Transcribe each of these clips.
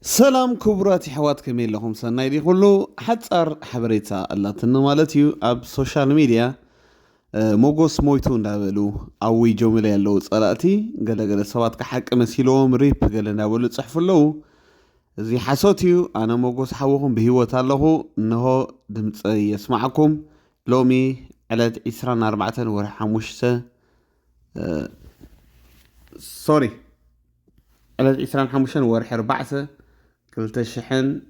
سلام كبرات حوات كميل لهم سنة دي كله حتى حبريتا الله تنمالتيو أب سوشيال ميديا موغوس مويتون دابلو أوي جملة اللو صلاتي قال سوات كحق مسيلوهم ريب قال نابلو تصحفوا له زي حسوتيو أنا موغوس حوهم بهيوة الله إنه دمت يسمعكم لومي على إسران 4 سوري على إسران 4 كلتشحن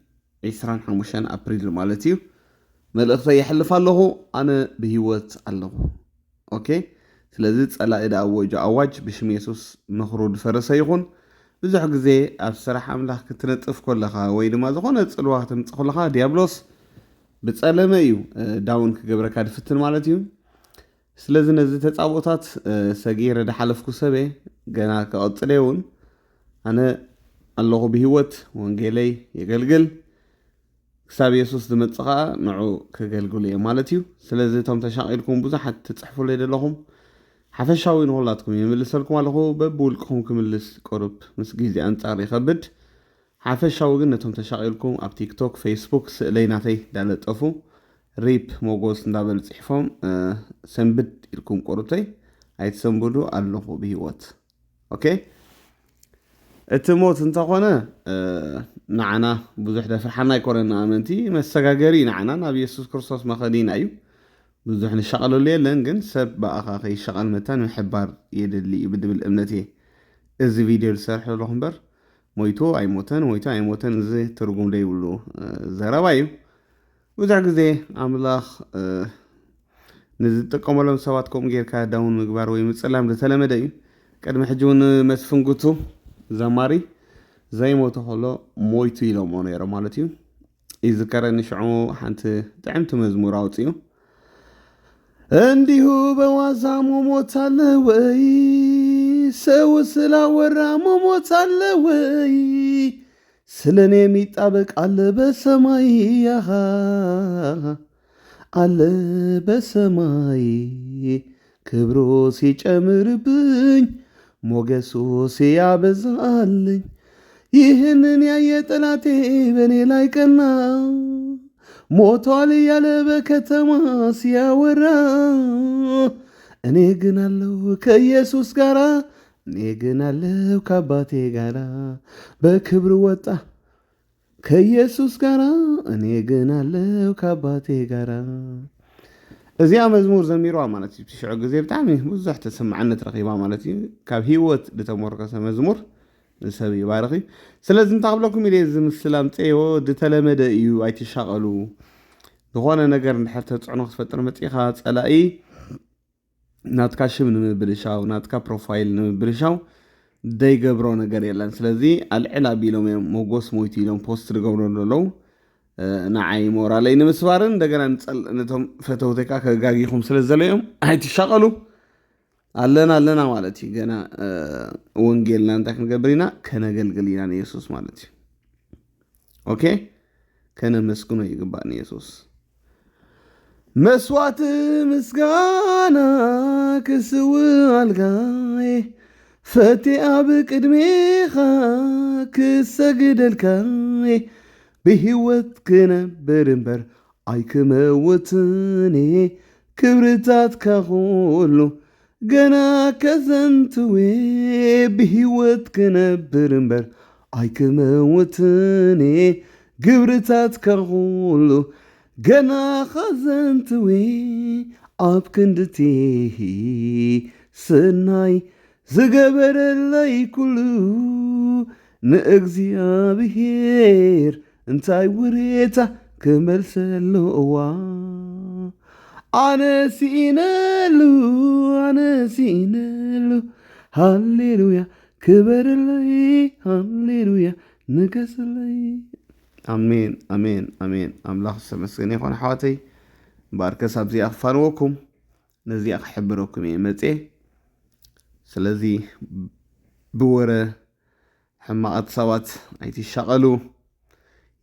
25 أبريل مالتيو ملأخذ يحلف الله أنا بهيوت الله أوكي سلازيت على إذا أواج بشم يسوس مخرود فرسيغون بزح زي أبصراحة أملاك كتنطف كلها ويد ما زغونت الوقت متخلها ديابلوس بتسألم أيو داون كجبرك هاد فتن مالتيو سلازي نزيت تتعبوتات سجير ده حلفكو سبي جنا كأطلعون أنا الله بهيوت وانجيلي يقلقل كساب يسوس دمتقا نعو كقلقل يمالتيو سلازي تم تشاقلكم بزحت تتصحفوا لي لهم حفشاوي نغلاتكم يملسلكم على ببولكم كملس قرب مسجيزي أنتار يخبد حفشاوي قلنا تشاقلكم اب تيك توك فيسبوك سليناتي دالت أفو ريب موغوس ندابل تحفهم سنبد لكم قربتي هاي تسنبدو الله بهيوت اوكي التموت انت قونا نعنا بزح دفرحنا يكورنا امنتي مسغاغري نعنا نبي يسوع كريستوس مخدين ايو بزح نشغلوا ليلن ግን ሰብ باخا يشغل متان محبار يدلي يبد بالامنتي እዚ ቪዲዮ ልሰርሕ ለኹም በር ሞይቶ ኣይሞተን እዚ ትርጉም ዘይብሉ ዘረባ እዩ ብዙሕ ግዜ ኣምላኽ ንዝጥቀመሎም ሰባት ከምኡ ጌርካ ዳውን ምግባር ወይ ምፅላም ዝተለመደ እዩ ቅድሚ ሕጂ እውን መስፍንጉቱ ዘማሪ ዘይሞተ ከሎ ሞይቱ ኢሎሞ ነይሮ ማለት እዩ ይዝከረኒ ሽዑ ሓንቲ ጥዕምቲ መዝሙር ኣውፅዩ እንዲሁ በዋዛ ሞሞት አለ ወይ ሰው ስላወራ ሞሞት አለ ወይ ስለኔ የሚጣበቅ አለ በሰማይ አለ በሰማይ ክብሮ ሲጨምርብኝ ሞገሱ ሲያበዛልኝ ይህንን ያየ ጠላቴ በእኔ ላይ ቀና ሞቷል እያለ በከተማ ሲያወራ እኔ ግን አለው ከኢየሱስ ጋራ እኔ ግን አለው ከአባቴ ጋራ በክብር ወጣ ከኢየሱስ ጋራ እኔ ግን አለው ከአባቴ ጋራ እዚኣ መዝሙር ዘሚሯ ማለት እዩ ትሽዑ ግዜ ብጣዕሚ ብዙሕ ተሰማዕነት ረኺባ ማለት እዩ ካብ ሂወት ዝተሞርከሰ መዝሙር ንሰብ ይባርኺ ስለዚ እንታይ ክብለኩም ኢለ ዝምስል ኣምፅዮ ዝተለመደ እዩ ኣይትሻቐሉ ዝኾነ ነገር እንድሕር ተፅዕኖ ክትፈጥር መፂኻ ፀላኢ ናትካ ሽም ንምብልሻው ናትካ ፕሮፋይል ንምብልሻው ዘይገብሮ ነገር የለን ስለዚ ኣልዕል ኣቢሎም እዮም ሞጎስ ሞይቱ ኢሎም ፖስት ዝገብሮ ዘለው ንዓይ ሞራለይ ንምስባርን እንደገና ነቶም ፈተውተካ ከጋጊኹም ስለ ዘለዮም ኣይትሻቐሉ ኣለና ማለት እዩ ገና ወንጌልና እንታይ ክንገብር ኢና ከነገልግል ኢና ንየሱስ ማለት እዩ ኦኬ ከነመስግኖ ይግባእ ንየሱስ መስዋዕት ምስጋና ክስው ኣልጋየ ፈቲ ኣብ ቅድሜኻ ክሰግደልካየ ብህይወት ክነብር እምበር ኣይክመውትኔ ክብርታትካ ኩሉ ገና ከዘንትዌ ብህይወት ክነብር እምበር ኣይክመውትኔ ግብርታትካ ኩሉ ገና ከዘንትዌ ኣብ ክንድቲ ስናይ ዝገበረለይ ኩሉ ንእግዚኣብሔር እንታይ ውሬታ ክመልሰሉ እዋ ኣነ ሲኢነሉ ሃሌሉያ ክበረለይ ሃሌሉያ ንገስለይ ኣሜን ኣሜን ኣሜን ኣምላኽ ዝተመስገነ ይኾን ኣሕዋተይ ባርከስ ኣብዚኣ ክፋንወኩም ነዚኣ ክሕብረኩም እየ መፄ ስለዚ ብወረ ሕማቐት ሰባት ኣይትሻቐሉ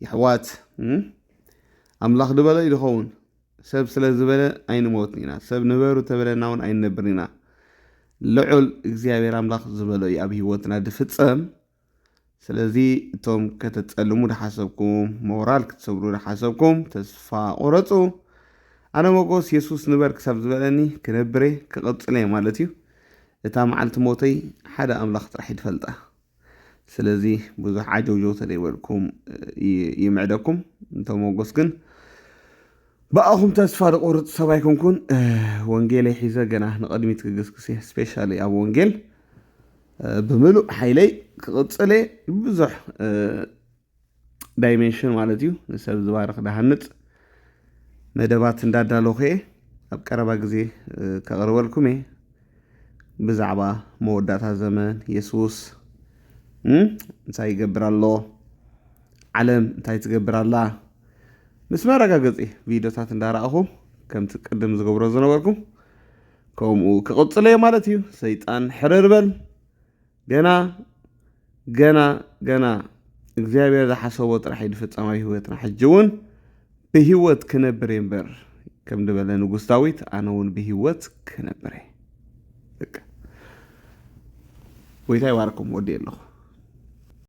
ይሕዋት ኣምላኽ ድበለ ይድኸውን ሰብ ስለ ዝበለ ኣይንሞትን ኢና ሰብ ንበሩ ተበለና እውን ኣይንነብርን ኢና ልዑል እግዚኣብሔር ኣምላኽ ዝበሎ እዩ ኣብ ሂወትና ድፍፀም ስለዚ እቶም ከተጸልሙ ድሓሰብኩም ሞራል ክትሰብሩ ድሓሰብኩም ተስፋ ቁረፁ ኣነ መጎስ የሱስ ንበር ክሳብ ዝበለኒ ክነብረ ክቕጽለ ማለት እዩ እታ መዓልቲ ሞተይ ሓደ ኣምላኽ ጥራሕ ይትፈልጣ ስለዚ ብዙሕ ዓጀውጀውተ ዘይበልኩም ይምዕደኩም እንቶም መጎስ ግን በኣኹም ተስፋ ድቁርፅ ሰብ ኣይኮንኩን ወንጌለይ ሒዘ ገና ንቐድሚት ክግስግስ ስፔሻሊ ኣብ ወንጌል ብምሉእ ሓይለይ ክቕጽለ ብዙሕ ዳይሜንሽን ማለት እዩ ንሰብ ዝባርኽ ዳሃንፅ መደባት እንዳዳለኹ እየ ኣብ ቀረባ ግዜ ከቕርበልኩም እየ ብዛዕባ መወዳእታ ዘመን የሱስ እንታይ ይገብር ኣሎ ዓለም እንታይ ትገብር ኣላ ምስ መረጋገፂ ቪድዮታት እንዳረኣኹ ከምቲ ቅድም ዝገብሮ ዝነበርኩ ከምኡ ክቕጽለ እየ ማለት እዩ ሰይጣን ሕርር በል ገና እግዚአብሔር ዝሓሰቦ ጥራሕ ይድፍጸማዊ ህይወትና ሕጂ እውን ብህይወት ክነብር እምበር ከም ድበለ ንጉስ ዳዊት ኣነ እውን ብህይወት ክነብር እየ ጎይታ ይባርኩም ወዲ ኣለኹ